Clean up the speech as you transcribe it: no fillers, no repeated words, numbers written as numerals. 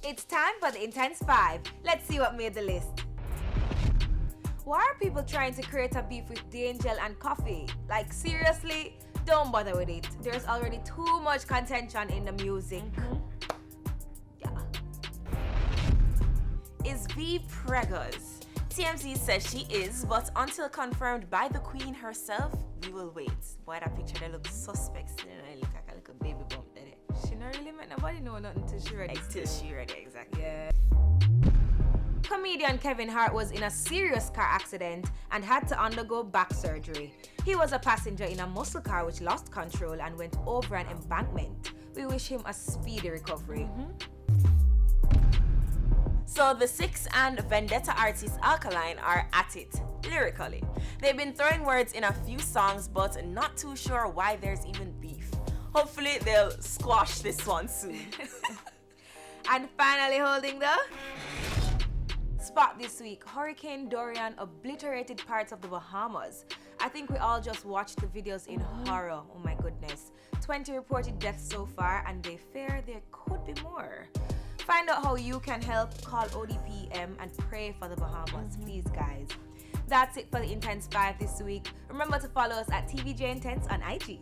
It's time for the Intense 5. Let's see what made the list. Why are people trying to create a beef with D'Angel and Coffee? Like, seriously? Don't bother with it. There's already too much contention in the music. Yeah. Is V preggers? TMZ says she is, but until confirmed by the queen herself, we will wait. Boy, that picture, they look suspect. They look like a little baby bump there. She not really make nobody know nothing till she ready. Till she ready, exactly. Yeah. Comedian Kevin Hart was in a serious car accident and had to undergo back surgery. He was a passenger in a muscle car which lost control and went over an embankment. We wish him a speedy recovery. So the Six and Vendetta artist Alkaline are at it, lyrically. They've been throwing words in a few songs, but not too sure why there's even beef. Hopefully they'll squash this one soon. And finally holding the spot this week, Hurricane Dorian obliterated parts of the Bahamas. I think we all just watched the videos in horror. Oh my goodness. 20 reported deaths so far, and they fear there could be more. Find out how you can help. Call ODPM and pray for the Bahamas, please guys. That's it for the Intense 5 this week. Remember to follow us at TVJ Intense on IG.